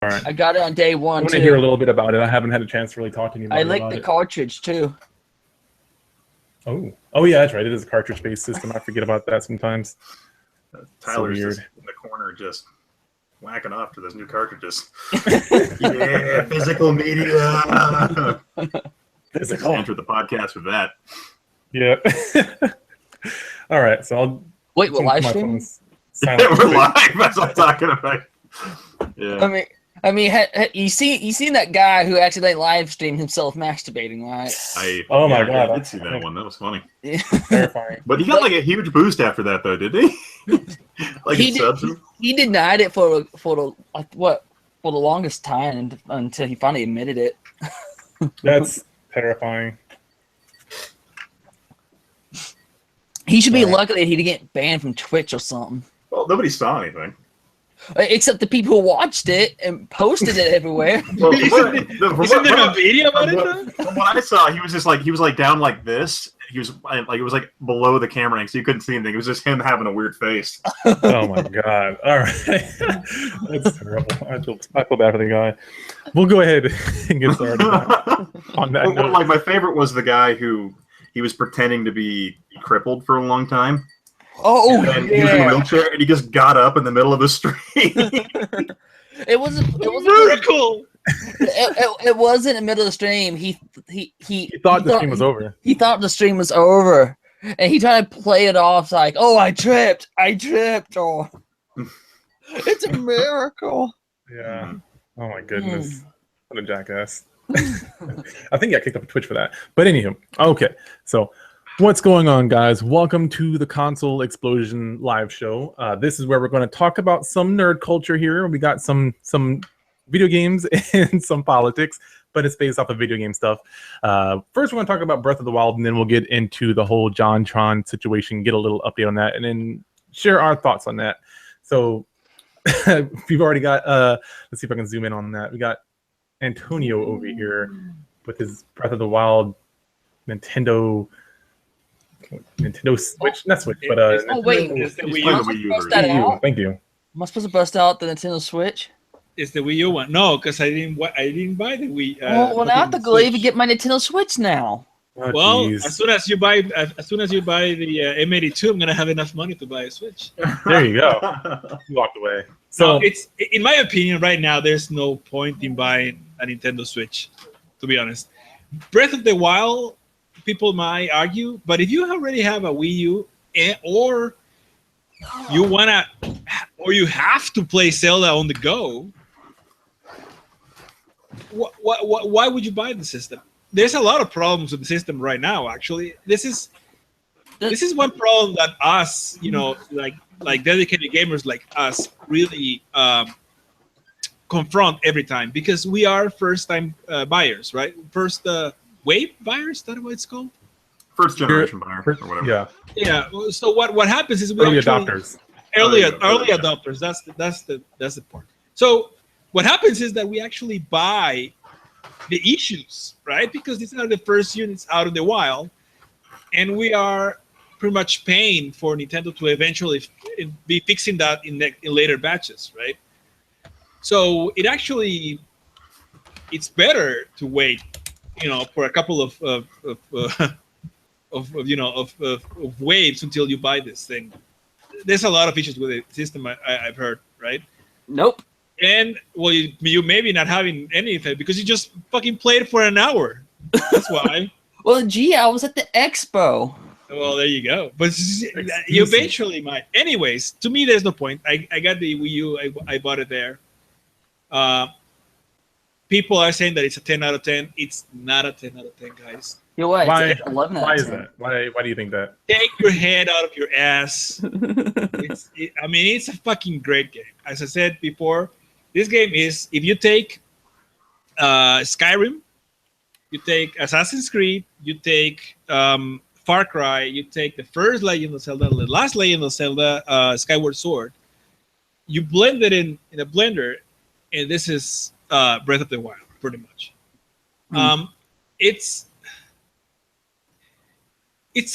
All right. I got it on day I one want too. to hear a little bit about it. I haven't had a chance to really talk to anybody I like about the it. cartridge too. Oh yeah, that's right. It is a cartridge-based system. I forget about that sometimes. Tyler's so weird. just in the corner, just whacking off to those new cartridges. Yeah, physical media. Physical. Enter the podcast with that. Yeah. All right. So I'll Wait, what live my stream? phone's silent. We're live. That's what I'm talking about. Yeah. I mean, you seen that guy who actually live streamed himself masturbating, right? Oh my God, I did see that one. That was funny. Terrifying. But he got like a huge boost after that, though, did he? Like he denied it for the longest time until he finally admitted it. That's terrifying. He should be lucky that he didn't get banned from Twitch or something. Well, nobody saw anything. Except the people who watched it and posted it everywhere. Well, Isn't there a video about it? From what I saw, he was like down like this. He was like, it was like below the camera, so you couldn't see anything. It was just him having a weird face. Oh my God! All right, that's terrible. I feel bad for the guy. We'll go ahead and get started on that. Well, like my favorite was the guy who he was pretending to be crippled for a long time. Oh, and he was in a wheelchair, and he just got up in the middle of the street. It was a miracle. It wasn't in the middle of the stream. He thought the stream was over. He thought the stream was over, and he tried to play it off like, "Oh, I tripped, or it's a miracle." Yeah. Oh my goodness. What a jackass. I think I kicked up Twitch for that. But anywho, okay. So what's going on, guys? Welcome to the Console Xplosion live show. This is where we're going to talk about some nerd culture here. We got some video games and some politics, but it's based off of video game stuff. First, we're going to talk about Breath of the Wild, and then we'll get into the whole Jontron situation, get a little update on that, and then share our thoughts on that. So we've already got, let's see if I can zoom in on that. We got Antonio over here with his Breath of the Wild Nintendo Switch, not Switch, but wait, Wii U. Thank you. Am I supposed to bust out the Nintendo Switch? It's the Wii U one. No, because I didn't buy the Wii. Well, I have to go even get my Nintendo Switch now. Oh, well, geez. as soon as you buy the M82, I'm gonna have enough money to buy a Switch. There you go. You walked away. So it's, in my opinion, right now there's no point in buying a Nintendo Switch. To be honest, Breath of the Wild, people might argue, but if you already have a Wii U, or you have to play Zelda on the go, why would you buy the system? There's a lot of problems with the system right now. Actually, this is one problem that us, like dedicated gamers like us, really confront every time, because we are first-time buyers, right? First wave buyers. Is that what it's called? First generation buyer or whatever. Yeah. Yeah. So what happens is Early adopters. Early adopters. That's the part. So what happens is that we actually buy the issues, right? Because these are the first units out of the wild, and we are pretty much paying for Nintendo to eventually be fixing that in later batches, right? So it's better to wait, for a couple of waves until you buy this thing. There's a lot of issues with the system, I've heard, right? Nope. And well, you maybe not having anything because you just fucking played for an hour. That's why. Well, gee, I was at the expo. Well, there you go. But you eventually might. Anyways, to me, there's no point. I got the Wii U. I bought it there. People are saying that it's a 10 out of 10. It's not a 10 out of 10, guys. You know what? Why? It's 11 out of 10. Why is that? Why do you think that? Take your head out of your ass. It's a fucking great game. As I said before, this game is, if you take Skyrim, you take Assassin's Creed, you take Far Cry, you take the first Legend of Zelda, the last Legend of Zelda, Skyward Sword, you blend it in a blender, and this is Breath of the Wild, pretty much. It's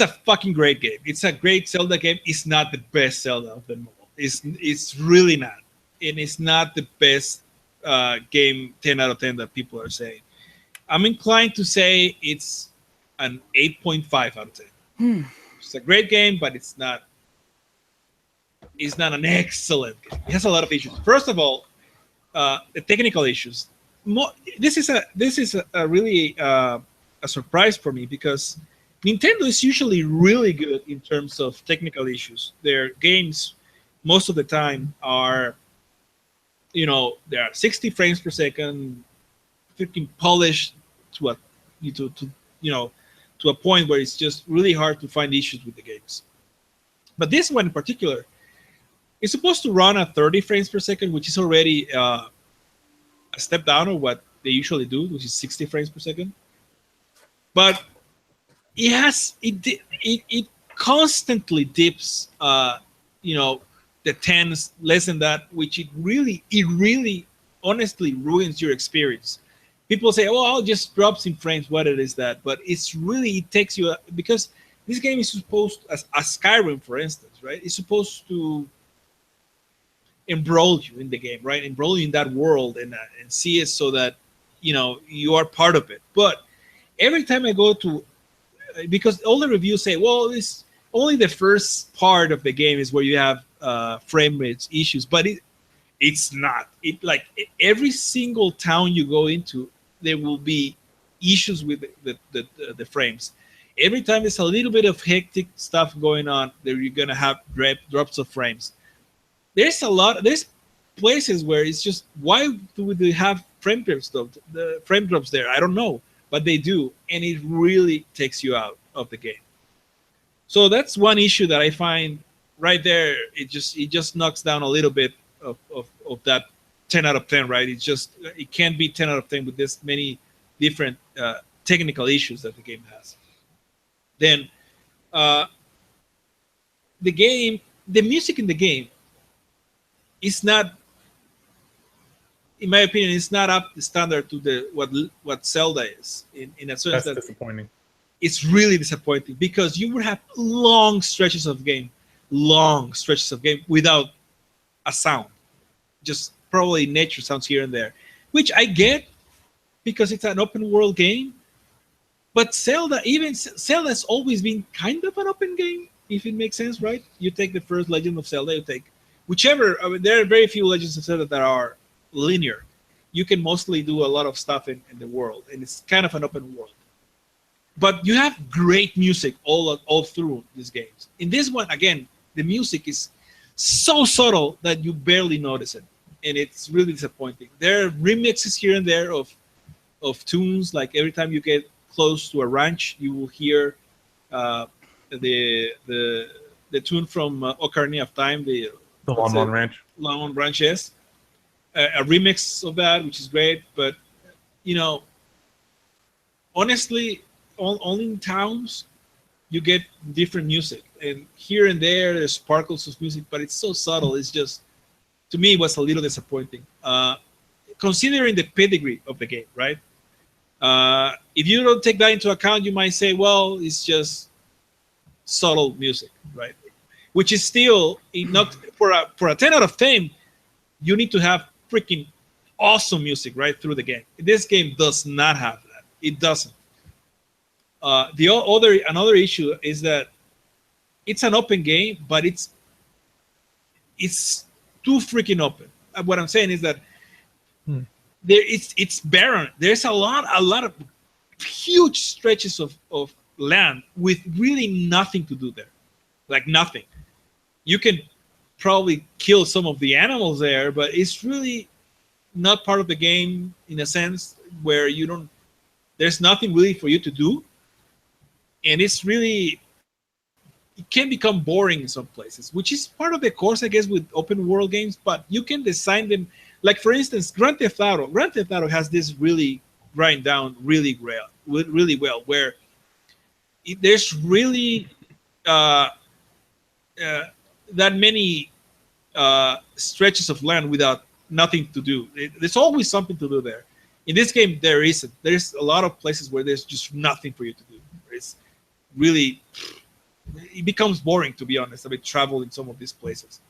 a fucking great game. It's a great Zelda game. It's not the best Zelda of them all. It's really not. And it's not the best game 10 out of 10 that people are saying. I'm inclined to say it's an 8.5 out of 10. It's a great game, but it's not an excellent game. It has a lot of issues. First of all, the technical issues. This is a really a surprise for me, because Nintendo is usually really good in terms of technical issues. Their games, most of the time, are, they are 60 frames per second, freaking polished to a point where it's just really hard to find issues with the games. But this one in particular is supposed to run at 30 frames per second, which is already a step down of what they usually do, which is 60 frames per second. But it constantly dips, the 10s, less than that, which it really honestly ruins your experience. People say, "Oh, it just drops in frames." What it is that? But it takes you, because this game is supposed, as Skyrim, for instance, right? It's supposed to embroil you in the game, right? Embroil you in that world and see it so that you are part of it. But every time I go to, because all the reviews say, well, it's only the first part of the game is where you have frame rate issues, but it's not. Every single town you go into, there will be issues with the frames. Every time there's a little bit of hectic stuff going on, there you're gonna have drops of frames. There's places where it's just, why do they have frame drops there? I don't know, but they do, and it really takes you out of the game. So that's one issue that I find right there. It just knocks down a little bit of that 10 out of 10, right? It can't be 10 out of 10 with this many different technical issues that the game has. Then the music in the game is not, in my opinion, it's not up to standard to what Zelda is. In a sense, that's disappointing. It's really disappointing, because you would have long stretches of game without a sound, just probably nature sounds here and there, which I get because it's an open world game. But Zelda's always been kind of an open game, if it makes sense, right? You take the first Legend of Zelda, you take whichever. I mean, there are very few Legends of Zelda that are linear. You can mostly do a lot of stuff in the world, and it's kind of an open world. But you have great music all through these games. In this one, again, the music is so subtle that you barely notice it, and it's really disappointing. There are remixes here and there of tunes. Like every time you get close to a ranch, you will hear the tune from Ocarina of Time, the Lon Lon Ranch. Lon Lon Ranch, yes. A remix of that, which is great. But honestly, only in towns you get different music, and here and there there's sparkles of music, but it's so subtle. It's just, to me, it was a little disappointing, considering the pedigree of the game, right? If you don't take that into account, you might say, well, it's just subtle music, right? Which is still not for a 10 out of 10. You need to have freaking awesome music right through the game. This game does not have that. It doesn't. Another issue is that it's an open game, but it's too freaking open. What I'm saying is that it's barren. There's a lot of huge stretches of land with really nothing to do there, like nothing. You can probably kill some of the animals there, but it's really not part of the game in a sense where there's nothing really for you to do. And it can become boring in some places, which is part of the course, I guess, with open world games. But you can design them, like for instance, Grand Theft Auto. Grand Theft Auto has this really grind down really well, where there's really that many stretches of land without nothing to do. There's always something to do there. In this game, there isn't. There's a lot of places where there's just nothing for you to do. It becomes boring, to be honest. I mean, travel in some of these places.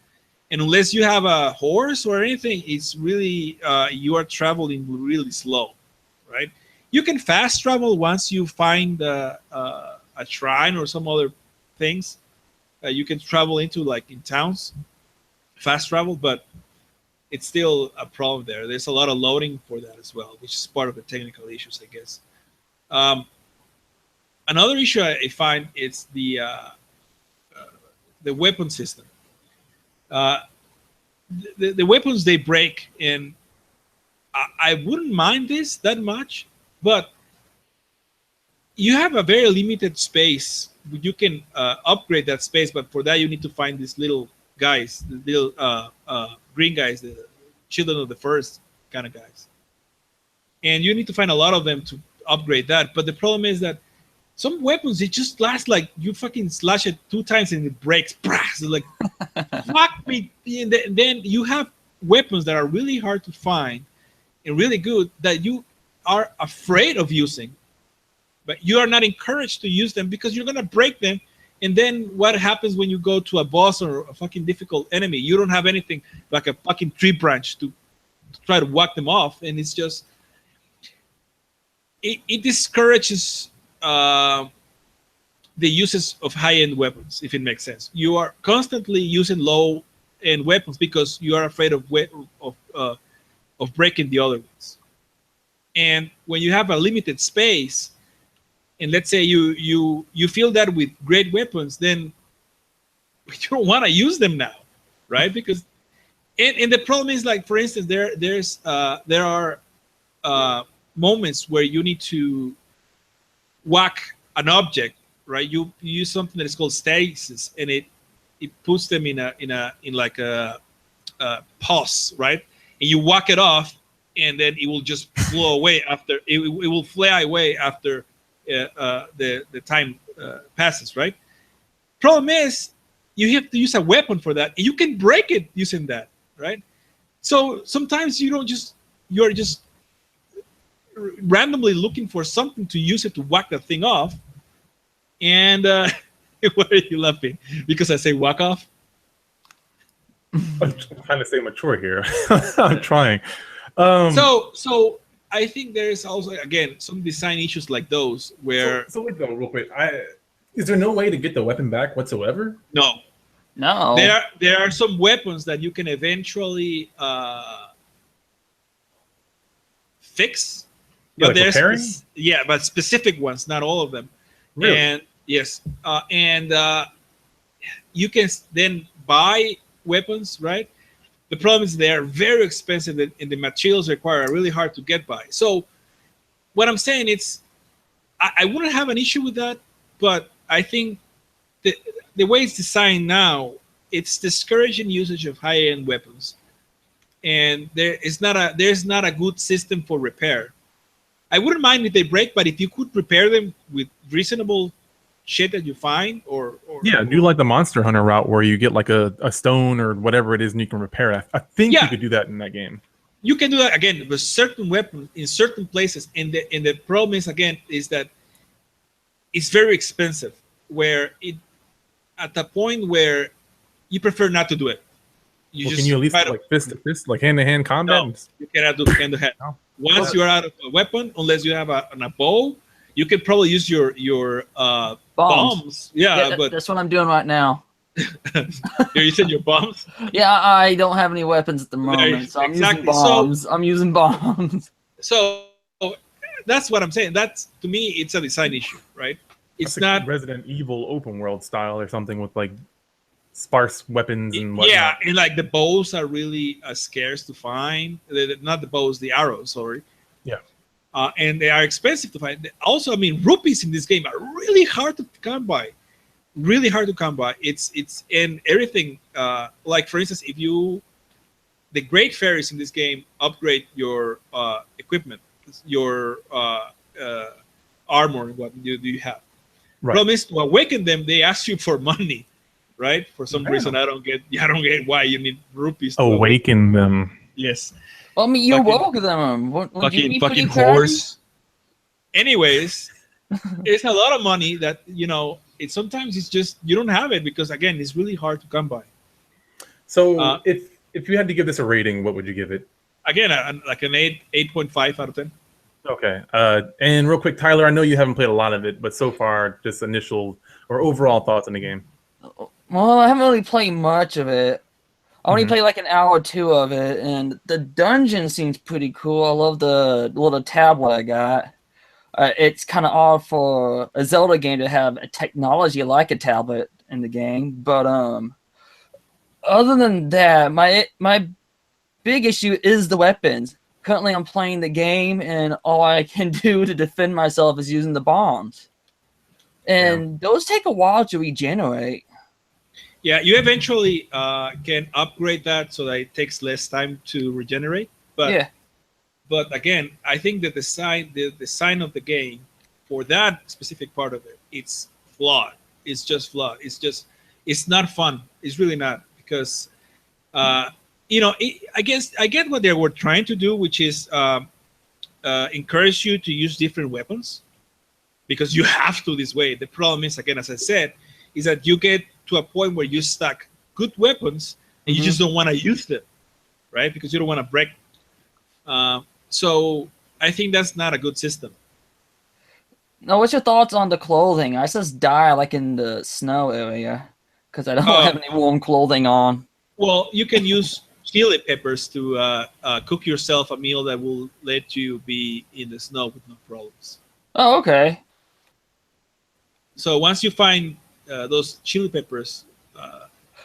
And unless you have a horse or anything, it's really you are traveling really slow, right? You can fast travel once you find a shrine or some other things. You can travel into like in towns, fast travel, but it's still a problem there. There's a lot of loading for that as well, which is part of the technical issues, I guess. Another issue I find is the weapon system. The weapons they break, and I wouldn't mind this that much, but you have a very limited space. You can upgrade that space, but for that you need to find these little guys, the little green guys, the children of the first kind of guys, and you need to find a lot of them to upgrade that. But the problem is that some weapons, it just lasts like you fucking slash it 2 times and it breaks. So like, fuck me. And then you have weapons that are really hard to find and really good that you are afraid of using, but you are not encouraged to use them because you're gonna break them. And then what happens when you go to a boss or a fucking difficult enemy? You don't have anything like a fucking tree branch to try to whack them off, and it's just it discourages the uses of high-end weapons, if it makes sense. You are constantly using low-end weapons because you are afraid of breaking the other ones. And when you have a limited space, and let's say you feel that with great weapons, then you don't want to use them now, right? Because and the problem is, like, for instance, there are moments where you need to whack an object, right? You use something that is called stasis, and it puts them in like a pause, right? And you whack it off, and then it will just blow away after it will fly away after the time passes, right? Problem is, you have to use a weapon for that, and you can break it using that, right? So sometimes you're just randomly looking for something to use it to whack that thing off. And why are you laughing? Because I say whack off? I'm trying to stay mature here. I'm trying. So I think there's also, again, some design issues like those where... So wait, though, real quick. Is there no way to get the weapon back whatsoever? No. There are some weapons that you can eventually fix. But like repairing? But specific ones, not all of them. Really? And yes, you can then buy weapons, right? The problem is they are very expensive, and the materials required are really hard to get by. So what I'm saying is, I wouldn't have an issue with that, but I think the way it's designed now, it's discouraging usage of high-end weapons, and there's not a good system for repair. I wouldn't mind if they break, but if you could repair them with reasonable shit that you find, or do like the Monster Hunter route where you get like a stone or whatever it is and you can repair it. I think you could do that in that game. You can do that again with certain weapons in certain places, and the problem is, again, is that it's very expensive. Where it at the point where you prefer not to do it. Can you at least like fist to fist, like hand-to-hand combat? No, you cannot do hand-to-hand. No. Once you're out of a weapon, unless you have a bow, you can probably use your bombs. Yeah, but that's what I'm doing right now. You're using your bombs? Yeah, I don't have any weapons at the moment, so I'm using bombs. I'm using bombs. So that's what I'm saying. That's, to me, it's a design issue, right? It's like not Resident Evil open world style or something with like sparse weapons and whatnot. Yeah, and like the bows are really scarce to find. Not the bows, the arrows, sorry. Yeah. And they are expensive to find. Also, I mean, rupees in this game are really hard to come by. Really hard to come by. It's and everything. Like, for instance, the great fairies in this game upgrade your equipment, your armor, and what you have. Right. Problem is, to awaken them, they ask you for money, right? For some reason, I don't get why you need rupees to awaken them. Yes. Well, I mean, you woke them. Fucking horse. Anyways, it's a lot of money that, sometimes it's just, you don't have it because, again, it's really hard to come by. So if you had to give this a rating, what would you give it? Again, like an 8.5 out of 10. Okay. And real quick, Tyler, I know you haven't played a lot of it, but so far, just initial or overall thoughts on the game. Well, I haven't really played much of it. I only Mhm. played like an hour or two of it, and the dungeon seems pretty cool. I love the little tablet I got. It's kind of odd for a Zelda game to have a technology like a tablet in the game, but other than that, my big issue is the weapons. Currently, I'm playing the game, and all I can do to defend myself is using the bombs, and those take a while to regenerate. Yeah, you eventually can upgrade that so that it takes less time to regenerate. But Yeah. But again, I think the design of the game for that specific part of it, it's flawed. It's just flawed. It's not fun. It's really not, because I guess I get what they were trying to do, which is encourage you to use different weapons, because you have to this way. The problem is, again, as I said, is that you get to a point where you stack good weapons and you just don't want to use them, right? Because you don't want to break. So I think that's not a good system. Now, what's your thoughts on the clothing? I just die like in the snow area because I don't have any warm clothing on. Well, you can use chili peppers to cook yourself a meal that will let you be in the snow with no problems. Oh, okay. So once you find those chili peppers,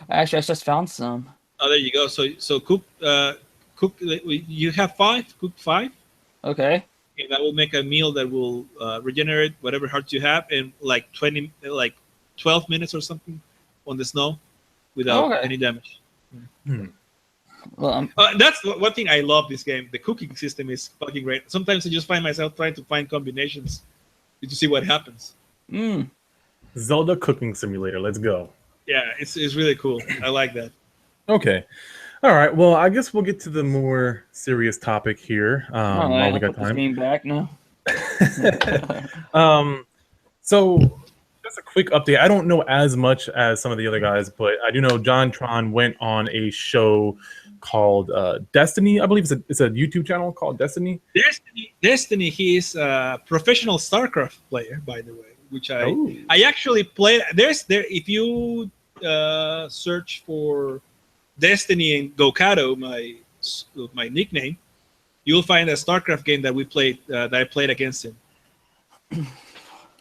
actually, I just found some. Oh, there you go. So cook. You have 5. Cook 5. Okay. And that will make a meal that will regenerate whatever hearts you have in like 12 minutes or something on the snow without any damage. Well, that's one thing I love this game. The cooking system is fucking great. Sometimes I just find myself trying to find combinations to see what happens. Zelda Cooking Simulator. Let's go. Yeah, it's really cool. I like that. Okay. All right. Well, I guess we'll get to the more serious topic here. While we got time. This game back now. So just a quick update. I don't know as much as some of the other guys, but I do know Jontron went on a show called Destiny. I believe it's a YouTube channel called Destiny. Destiny. He is a professional StarCraft player, by the way, which I actually play. If you search for Destiny and Gokado, my nickname, you'll find a StarCraft game that we played that I played against him.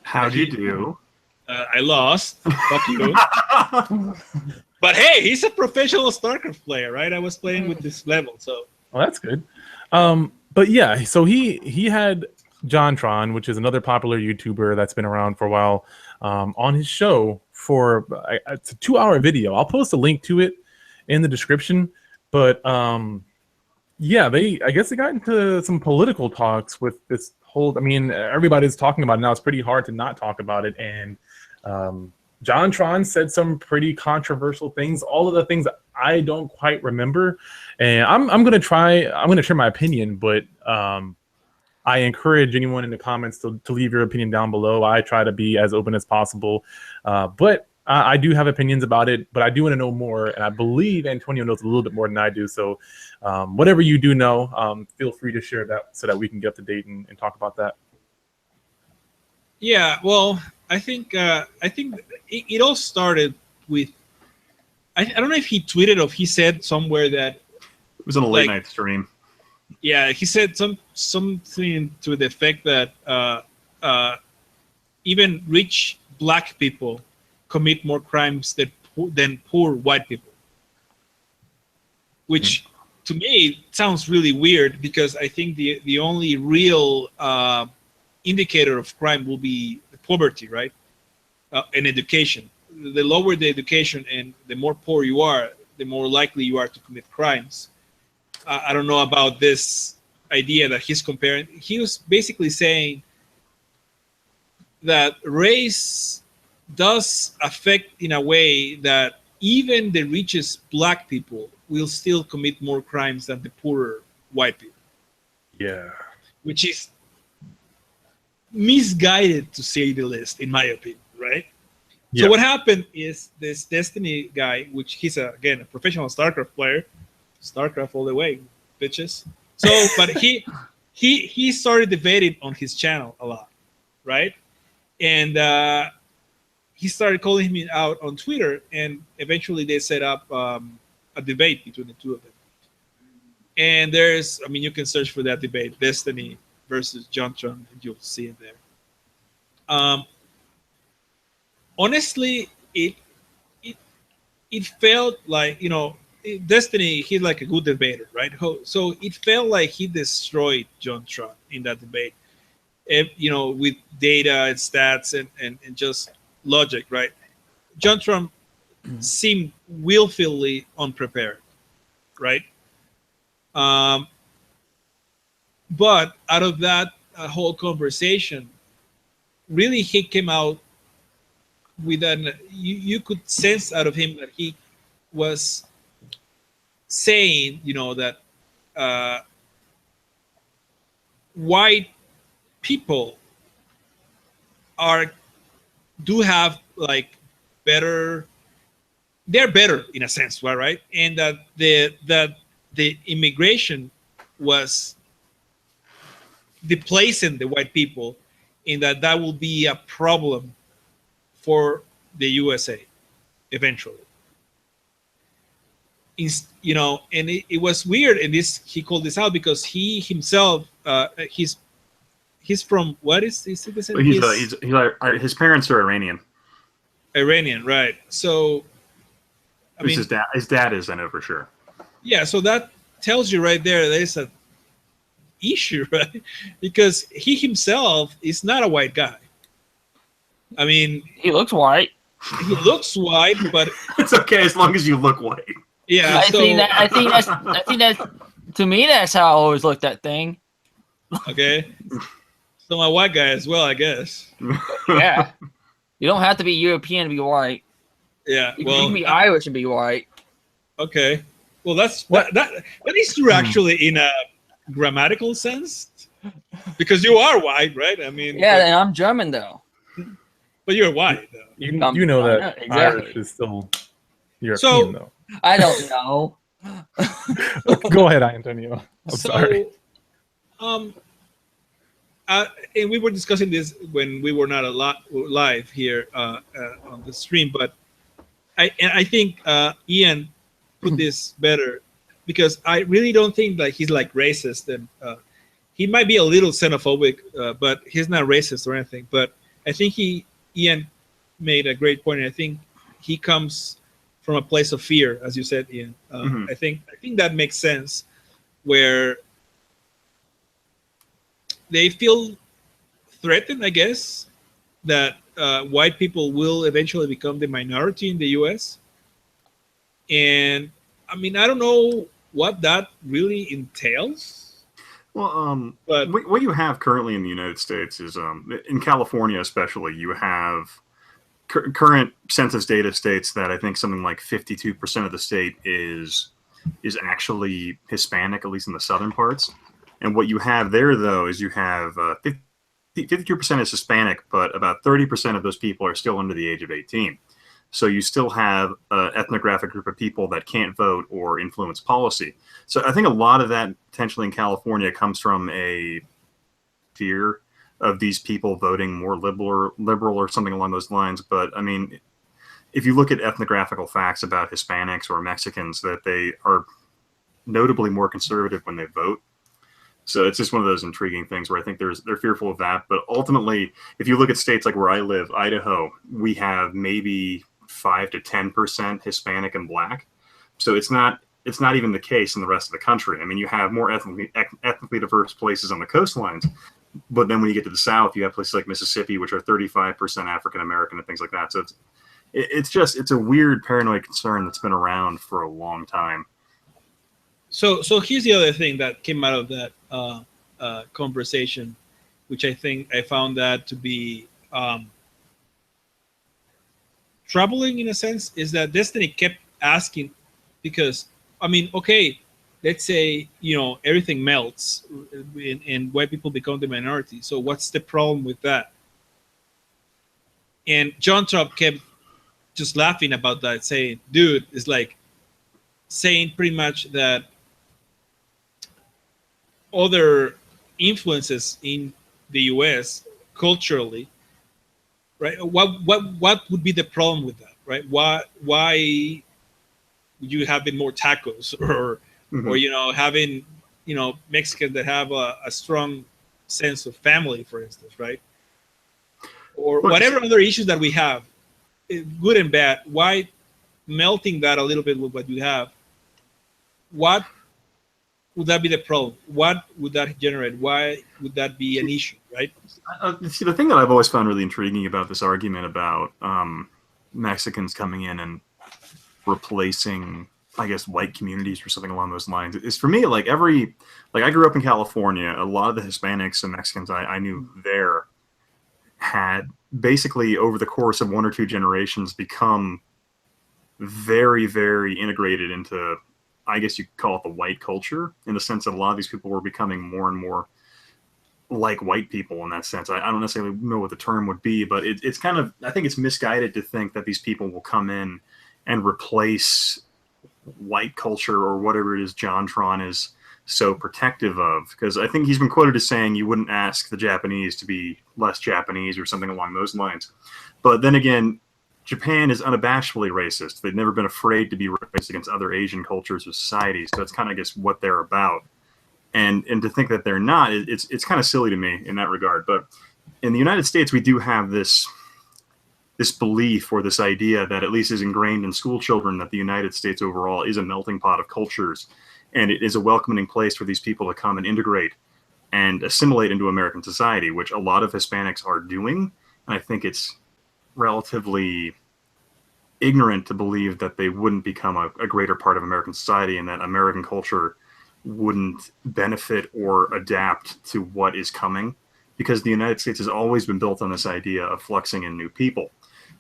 How'd you do? I lost. Fuck you. But hey, he's a professional StarCraft player, right? I was playing with this level, so. Well, that's good. But yeah, so he had Jontron, which is another popular YouTuber that's been around for a while, on his show for it's a 2-hour video. I'll post a link to it in the description. But yeah, I guess they got into some political talks with this whole. I mean, everybody's talking about it now. It's pretty hard to not talk about it. And Jontron said some pretty controversial things. All of the things I don't quite remember, and I'm gonna share my opinion, but I encourage anyone in the comments to leave your opinion down below. I try to be as open as possible, but I do have opinions about it, but I do want to know more, and I believe Antonio knows a little bit more than I do. So whatever you do know, feel free to share that so that we can get up to date and talk about that. Yeah, well, I think it all started with I don't know if he tweeted or he said somewhere that it was on a late night stream. Yeah, he said something to the effect that even rich black people commit more crimes than poor white people, which to me sounds really weird, because I think the only real indicator of crime will be poverty, right? And education. The lower the education and the more poor you are, the more likely you are to commit crimes. I don't know about this idea that he's comparing. He was basically saying that race does affect in a way that even the richest black people will still commit more crimes than the poorer white people. Yeah. Which is misguided, to say the least, in my opinion, right? Yeah. So what happened is this Destiny guy, which he's again a professional StarCraft player, StarCraft all the way, bitches. So, but he started debating on his channel a lot, right? And he started calling me out on Twitter, and eventually they set up a debate between the two of them. And there's, I mean, you can search for that debate, Destiny versus Jontron, and you'll see it there. Honestly, it felt like, you know, Destiny, he's like a good debater, right? So it felt like he destroyed Jontron in that debate, you know, with data and stats and just logic, right? Jontron seemed willfully unprepared, right? But out of that whole conversation, really he came out with you could sense out of him that he was saying, you know, that white people do have like better, they're better in a sense, right? And that the immigration was displacing the white people, in that will be a problem for the USA eventually. You know, and it was weird, and he called this out because he himself he's from, what is his citizen? His parents are Iranian. Iranian, right? So I mean, his dad is, I know for sure. Yeah, so that tells you right there there's a issue, right? Because he himself is not a white guy. I mean, He looks white. he looks white, but It's okay as long as you look white. yeah. I think that's to me that's how I always looked at thing. Okay. So my white guy as well, I guess. Yeah. You don't have to be European to be white. Yeah. You Well, can be Irish and be white. okay. Well, that is true actually in a grammatical sense, because you are white, right? I mean, Yeah, and I'm German though. but you're white though. You know I that know, exactly. Irish is still European, though. I don't know. Go ahead, Antonio. I'm sorry. And we were discussing this when we were not live here on the stream, but I think Ian put this better, because I really don't think that he's like racist, and he might be a little xenophobic, but he's not racist or anything. But I think Ian made a great point, and I think he comes from a place of fear, as you said, Ian. I think that makes sense, where they feel threatened, I guess, that white people will eventually become the minority in the U.S. And I mean, I don't know what that really entails. Well, but what you have currently in the United States is, in California especially, you have current census data states that I think something like 52% of the state is actually Hispanic, at least in the southern parts. And what you have there, though, is you have 52% is Hispanic, but about 30% of those people are still under the age of 18. So you still have an ethnographic group of people that can't vote or influence policy. So I think a lot of that potentially in California comes from a fear of these people voting more liberal or something along those lines. But I mean, if you look at ethnographical facts about Hispanics or Mexicans, that they are notably more conservative when they vote. So it's just one of those intriguing things where I think they're fearful of that. But ultimately, if you look at states like where I live, Idaho, we have maybe 5 to 10% Hispanic and Black. So it's not even the case in the rest of the country. I mean, you have more ethnically diverse places on the coastlines, but then when you get to the South, you have places like Mississippi, which are 35% African American and things like that. So it's a weird paranoid concern that's been around for a long time. So here's the other thing that came out of that conversation, which I think I found that to be troubling in a sense, is that Destiny kept asking, because I mean, okay, let's say, you know, everything melts and white people become the minority. So what's the problem with that? And Jontron kept just laughing about that, saying, dude, it's like saying pretty much that other influences in the US culturally, right? What would be the problem with that, right? Why you having more tacos or having Mexicans that have a strong sense of family, for instance, right? Or whatever other issues that we have, good and bad. Why melting that a little bit with what you have? What would that be the problem? What would that generate? Why would that be an issue, right? See, the thing that I've always found really intriguing about this argument about Mexicans coming in and replacing, I guess, white communities or something along those lines is, for me, like I grew up in California. A lot of the Hispanics and Mexicans I knew there had basically over the course of 1 or 2 generations become very, very integrated into, I guess you could call it, the white culture, in the sense that a lot of these people were becoming more and more like white people in that sense. I don't necessarily know what the term would be, but it's kind of, I think it's misguided to think that these people will come in and replace white culture or whatever it is Jontron is so protective of. Because I think he's been quoted as saying you wouldn't ask the Japanese to be less Japanese or something along those lines. But then again, Japan is unabashedly racist. They've never been afraid to be racist against other Asian cultures or societies. So that's kind of, I guess, what they're about. And to think that they're not, it's kind of silly to me in that regard. But in the United States, we do have this belief or this idea that at least is ingrained in school children that the United States overall is a melting pot of cultures, and it is a welcoming place for these people to come and integrate and assimilate into American society, which a lot of Hispanics are doing. And I think it's relatively ignorant to believe that they wouldn't become a greater part of American society and that American culture wouldn't benefit or adapt to what is coming, because the United States has always been built on this idea of fluxing in new people.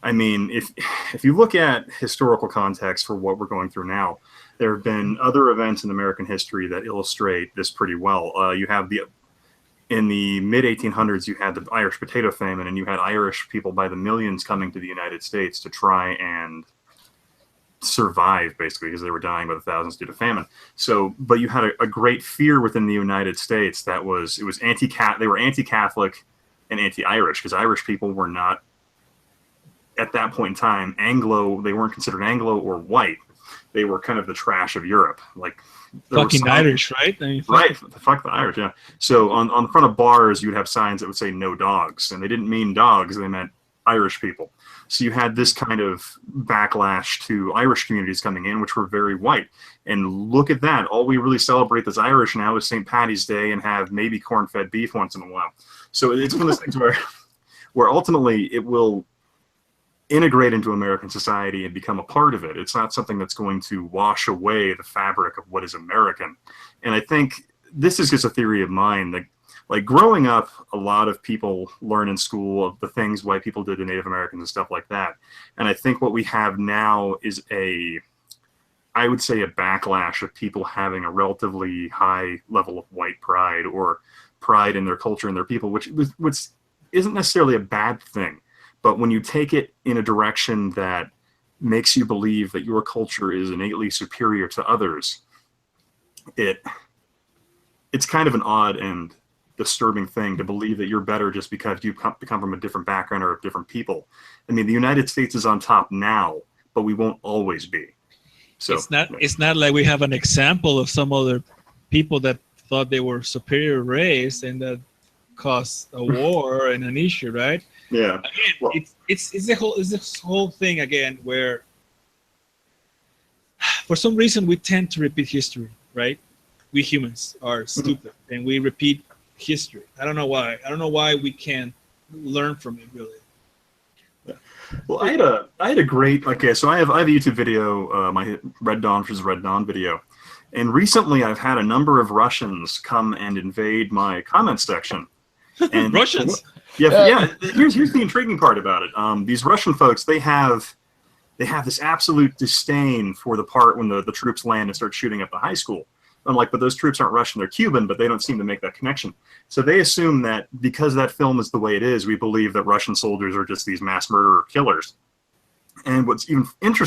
I mean, if you look at historical context for what we're going through now, there have been other events in American history that illustrate this pretty well. You have in the mid-1800s, you had the Irish potato famine, and you had Irish people by the millions coming to the United States to try and survive, basically, because they were dying by the thousands due to famine. So, but you had a great fear within the United States that they were anti-Catholic and anti-Irish, because Irish people were not, at that point in time, Anglo. They weren't considered Anglo or white. They were kind of the trash of Europe, like fucking Irish, right? I mean, fuck the Irish, yeah. So on the front of bars, you'd have signs that would say "No dogs," and they didn't mean dogs; they meant Irish people. So you had this kind of backlash to Irish communities coming in, which were very white. And look at that. All we really celebrate that's Irish now is St. Paddy's Day and have maybe corn-fed beef once in a while. So it's one of those things where ultimately it will integrate into American society and become a part of it. It's not something that's going to wash away the fabric of what is American. And I think this is just a theory of mine that, like, growing up, a lot of people learn in school of the things white people did to Native Americans and stuff like that. And I think what we have now is I would say a backlash of people having a relatively high level of white pride or pride in their culture and their people, which isn't necessarily a bad thing. But when you take it in a direction that makes you believe that your culture is innately superior to others, it's kind of an odd and disturbing thing to believe that you're better just because you come from a different background or different people. I mean, the United States is on top now, but we won't always be. So it's not like we have an example of some other people that thought they were superior race and that caused a war and an issue, right? Yeah. Again, well, it's this whole thing again where for some reason we tend to repeat history, right? We humans are stupid and we repeat history. I don't know why. I don't know why we can't learn from it, really. Well, I had a great, so I have a YouTube video, my Red Dawn versus Red Dawn video, and recently I've had a number of Russians come and invade my comment section. And Russians? Yeah. Here's the intriguing part about it. These Russian folks, they have this absolute disdain for the part when the troops land and start shooting up the high school. I'm like, but those troops aren't Russian, they're Cuban, but they don't seem to make that connection. So they assume that because that film is the way it is, we believe that Russian soldiers are just these mass murderer killers. And what's even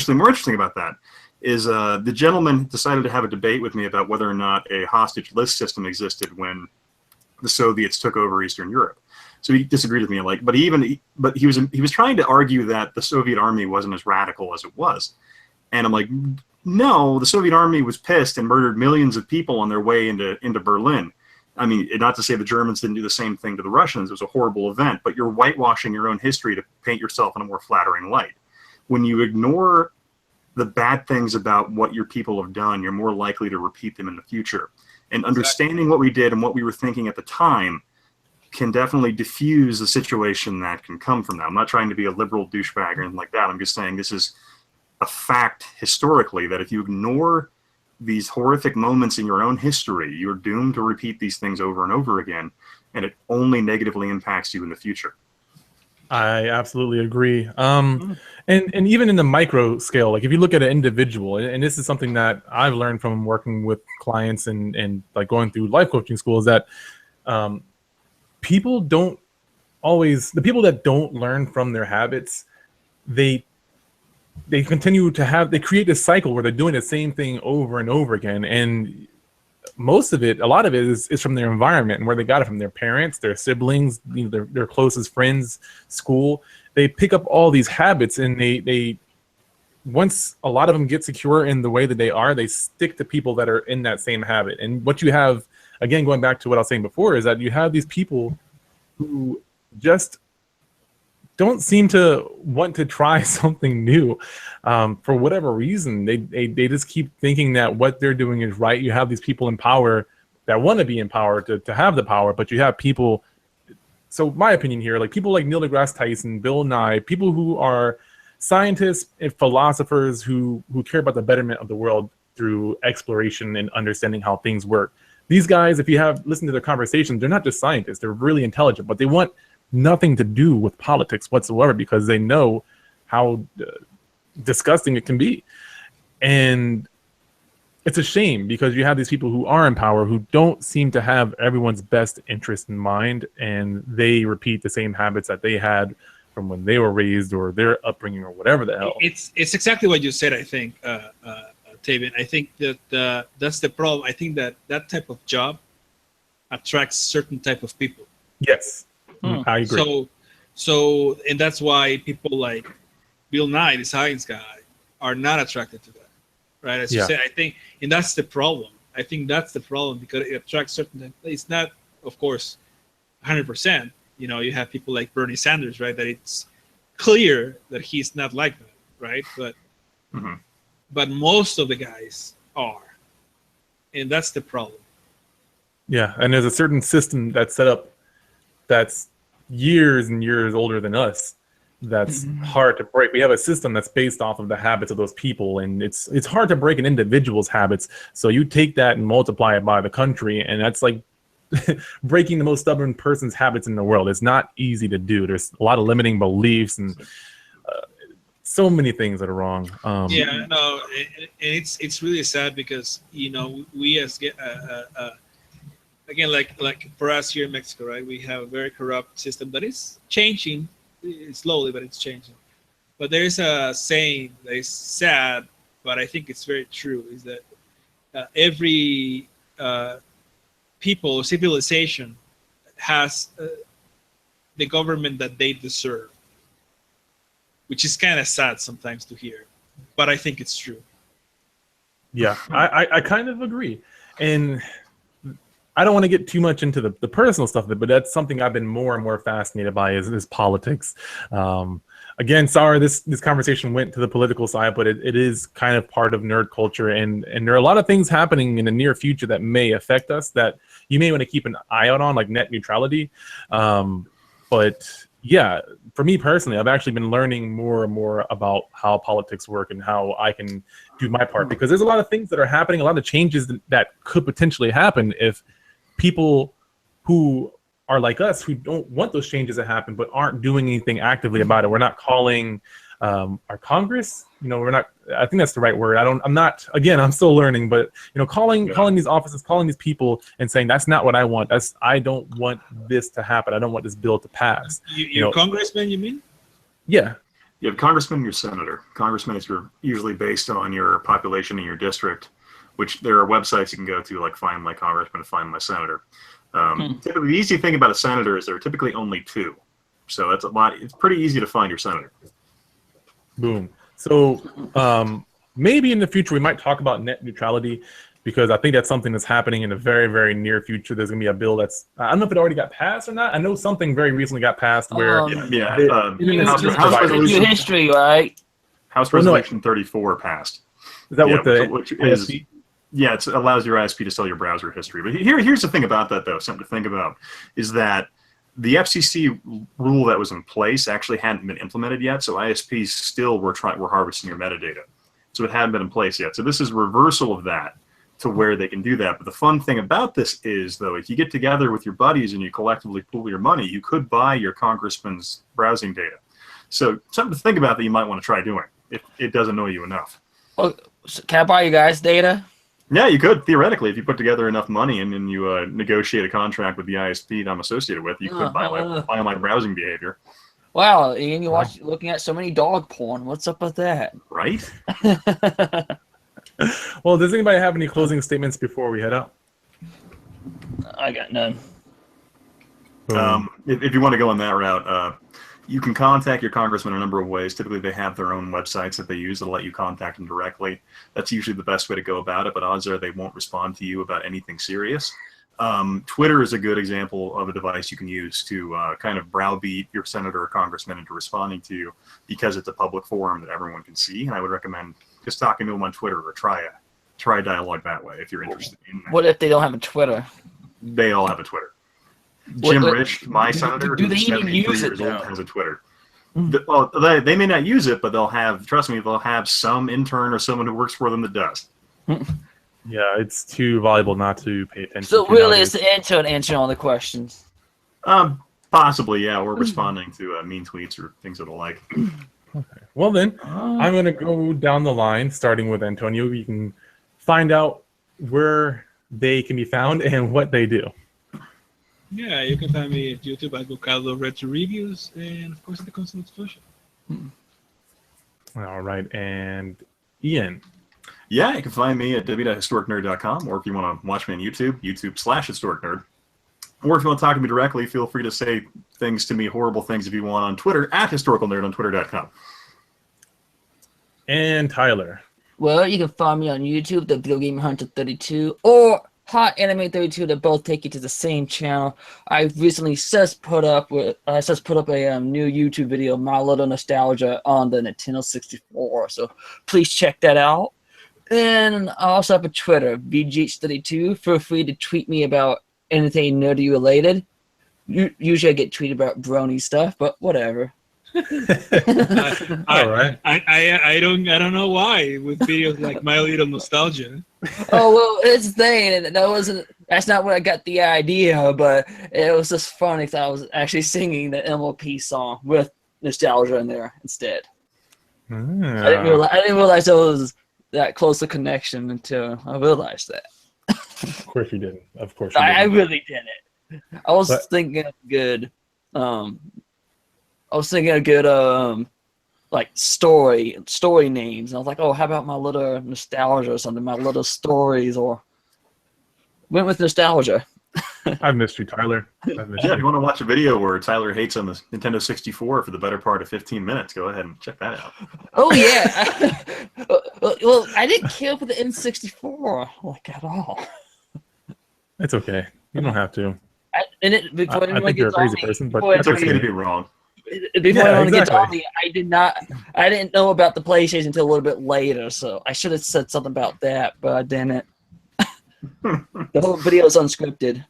more interesting about that is the gentleman decided to have a debate with me about whether or not a hostage list system existed when the Soviets took over Eastern Europe. So he disagreed with me, but he was trying to argue that the Soviet army wasn't as radical as it was, and I'm like, no, the Soviet army was pissed and murdered millions of people on their way into Berlin. I mean, not to say the Germans didn't do the same thing to the Russians. It was a horrible event, but you're whitewashing your own history to paint yourself in a more flattering light. When you ignore the bad things about what your people have done, you're more likely to repeat them in the future. And understanding what we did and what we were thinking at the time can definitely diffuse the situation that can come from that. I'm not trying to be a liberal douchebag or anything like that. I'm just saying this is a fact historically, that if you ignore these horrific moments in your own history, you're doomed to repeat these things over and over again, and it only negatively impacts you in the future. I absolutely agree. And even in the micro scale, like if you look at an individual, and this is something that I've learned from working with clients and like going through life coaching school, is that people the people that don't learn from their habits, they continue to they create this cycle where they're doing the same thing over and over again. And a lot of it is from their environment and where they got it from: their parents, their siblings, their closest friends, school. They pick up all these habits, and they once a lot of them get secure in the way that they are, they stick to people that are in that same habit. And what you have, again, going back to what I was saying before, is that you have these people who just don't seem to want to try something new for whatever reason. They just keep thinking that what they're doing is right. You have these people in power that want to be in power to have the power, but you have people. So my opinion here, like people like Neil deGrasse Tyson, Bill Nye, people who are scientists and philosophers who care about the betterment of the world through exploration and understanding how things work. These guys, if you have listened to their conversations, they're not just scientists. They're really intelligent, but they want nothing to do with politics whatsoever because they know how disgusting it can be. And it's a shame because you have these people who are in power who don't seem to have everyone's best interest in mind, and they repeat the same habits that they had from when they were raised or their upbringing or whatever the hell. It's exactly what you said, I think, Tavian. I think that that's the problem. I think that type of job attracts certain type of people. Yes. I agree. So, and that's why people like Bill Nye, the science guy, are not attracted to that, right? As you said, I think, and that's the problem. I think that's the problem because it attracts certain. It's not, of course, 100%. You have people like Bernie Sanders, right? That it's clear that he's not like that, right? But most of the guys are, and that's the problem. Yeah, and there's a certain system that's set up that's years and years older than us that's hard to break. We have a system that's based off of the habits of those people, and it's hard to break an individual's habits. So you take that and multiply it by the country, and that's like breaking the most stubborn person's habits in the world. It's not easy to do. There's a lot of limiting beliefs and so many things that are wrong. And it's really sad because we as again, like for us here in Mexico, right? We have a very corrupt system that is changing slowly, but it's changing. But there is a saying that is sad, but I think it's very true, is that every civilization has the government that they deserve, which is kind of sad sometimes to hear, but I think it's true. Yeah, I kind of agree. And I don't want to get too much into the personal stuff of it, but that's something I've been more and more fascinated by is politics. Again, sorry, this conversation went to the political side, but it is kind of part of nerd culture, and there are a lot of things happening in the near future that may affect us that you may want to keep an eye out on, like net neutrality. But yeah, for me personally, I've actually been learning more and more about how politics work and how I can do my part, because there's a lot of things that are happening, a lot of changes that could potentially happen if people who are like us, who don't want those changes to happen, but aren't doing anything actively about it. We're not calling our Congress, we're not, I think that's the right word. I'm still learning, but calling these offices, calling these people and saying, that's not what I want. I don't want this to happen. I don't want this bill to pass. Your congressman, you mean? Yeah. You have congressman and your senator. Congressman is usually based on your population in your district, which there are websites you can go to, like Find My Congressman and Find My Senator. Typically, the easy thing about a senator is there are typically only 2. So that's a lot. It's pretty easy to find your senator. Boom. So maybe in the future we might talk about net neutrality, because I think that's something that's happening in the very, very near future. There's going to be a bill that's, I don't know if it already got passed or not. I know something very recently got passed where House Resolution history, right? House Resolution 34 passed. Is that what the which is? Yeah, it allows your ISP to sell your browser history. But here's the thing about that, though. Something to think about is that the FCC rule that was in place actually hadn't been implemented yet, so ISPs still were harvesting your metadata. So it hadn't been in place yet. So this is reversal of that to where they can do that. But the fun thing about this is, though, if you get together with your buddies and you collectively pool your money, you could buy your congressman's browsing data. So something to think about that you might want to try doing if it does annoy you enough. Well, can I buy you guys' data? Yeah, you could, theoretically, if you put together enough money and then you negotiate a contract with the ISP that I'm associated with, you could buy my browsing behavior. Wow, Ian, you're looking at so many dog porn. What's up with that? Right? Well, does anybody have any closing statements before we head out? I got none. If you want to go on that route, you can contact your congressman a number of ways. Typically, they have their own websites that they use that'll let you contact them directly. That's usually the best way to go about it, but odds are they won't respond to you about anything serious. Twitter is a good example of a device you can use to kind of browbeat your senator or congressman into responding to you, because it's a public forum that everyone can see. And I would recommend just talking to them on Twitter, or try a dialogue that way if you're interested in that. What if they don't have a Twitter? They all have a Twitter. Jim Rich, my senator, who's 73 years old, has a Twitter. Well, they may not use it, but they'll have, trust me, they'll have some intern or someone who works for them that does. Yeah, it's too valuable not to pay attention. So really, it's the intern answering all the questions. Possibly, yeah, or responding to mean tweets or things of the like. Okay. Well then, I'm going to go down the line, starting with Antonio. You can find out where they can be found and what they do. Yeah, you can find me at YouTube at Gocado Retro Reviews, and of course at the Console Explosion. All right, and Ian. Yeah, you can find me at www.historicnerd.com, or if you want to watch me on YouTube, YouTube/historicnerd. Or if you want to talk to me directly, feel free to say things to me, horrible things if you want, on Twitter, at historicalnerd on twitter.com. And Tyler. Well, you can find me on YouTube, the Video Game Hunter 32, or Hot Anime 32. That both take you to the same channel. I recently just put up a new YouTube video, My Little Nostalgia, on the Nintendo 64. So please check that out. And I also have a Twitter, VGH32. Feel free to tweet me about anything nerdy related. Usually I get tweeted about brony stuff, but whatever. All right. I don't know why with videos like My Little Nostalgia. Oh well, it's the thing. That's not where I got the idea, but it was just funny because I was actually singing the MLP song with nostalgia in there instead. I didn't realize it was that close a connection until I realized that. Of course you didn't. Of course you didn't. I really didn't. I was thinking of good. Like story names. And I was like, oh, how about My Little Nostalgia or something? My Little Stories, or went with nostalgia. I've missed you, Tyler. If you want to watch a video where Tyler hates on the Nintendo 64 for the better part of 15 minutes, go ahead and check that out. Oh yeah. Well, I didn't care for the N64 like at all. It's okay. You don't have to. I think you're a crazy person, but it's okay to be wrong. Before anyone gets on me, I didn't know about the PlayStation until a little bit later, so I should have said something about that, but I didn't. The whole video is unscripted.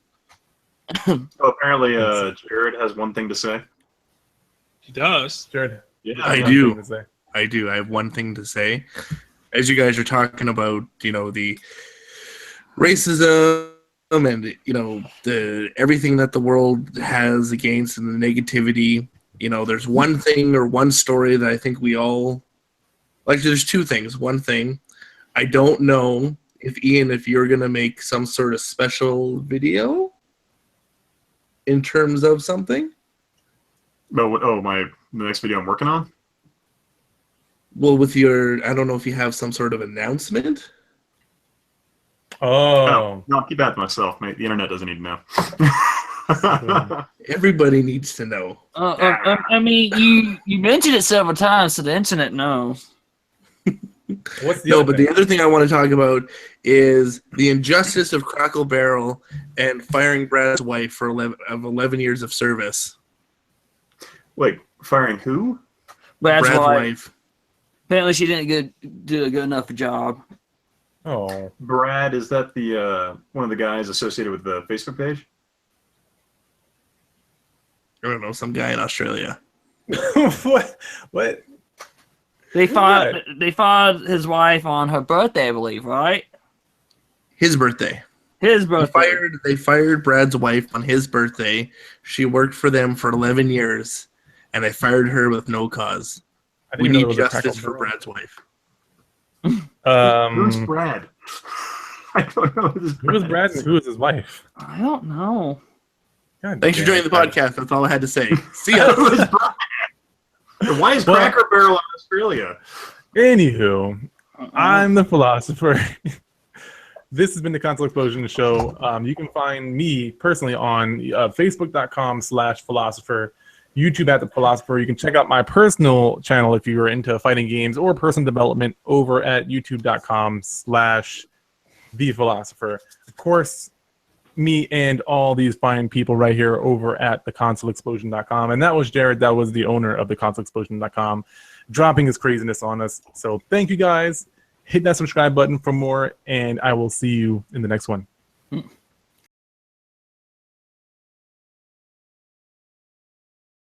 So apparently, Jared has one thing to say. He does. Jared. Yeah, I do. I have one thing to say. As you guys are talking about, the racism and the everything that the world has against and the negativity. There's one thing or one story that I think we all like. There's two things. One thing, I don't know if you're gonna make some sort of special video in terms of something. The next video I'm working on. Well, with your, I don't know if you have some sort of announcement. Oh. No, I'll keep that to myself, mate. The internet doesn't need to know. Everybody needs to know. I mean, you mentioned it several times, so the internet knows. What's the No, other but thing? the other thing I want to talk about is the injustice of Crackle Barrel and firing Brad's wife for 11 years of service. Wait, firing who? Brad's wife. wife. Apparently, she didn't do a good enough job. Oh. Brad, is that the one of the guys associated with the Facebook page? I don't know, some guy in Australia. What? They fired his wife on her birthday, I believe, right? His birthday. His birthday. They fired Brad's wife on his birthday. She worked for them for 11 years, and they fired her with no cause. I didn't We even know need there was a justice Crackle for Barrel. Brad's wife. Who's Brad? I don't know. Who is Brad and who is his wife? I don't know. God Thanks for damn joining the it. podcast. That's all I had to say. See ya. Who's Brad? Why is Well- Cracker Barrel in Australia? Anywho, I'm the philosopher. This has been the Console Explosion Show. You can find me personally on Facebook.com/philosopher, YouTube at the Philosopher. You can check out my personal channel if you're into fighting games or personal development over at YouTube.com/the Philosopher. Of course, me and all these fine people right here over at theconsoleexplosion.com. And that was Jared. That was the owner of theconsoleexplosion.com, dropping his craziness on us. So thank you guys. Hit that subscribe button for more, and I will see you in the next one.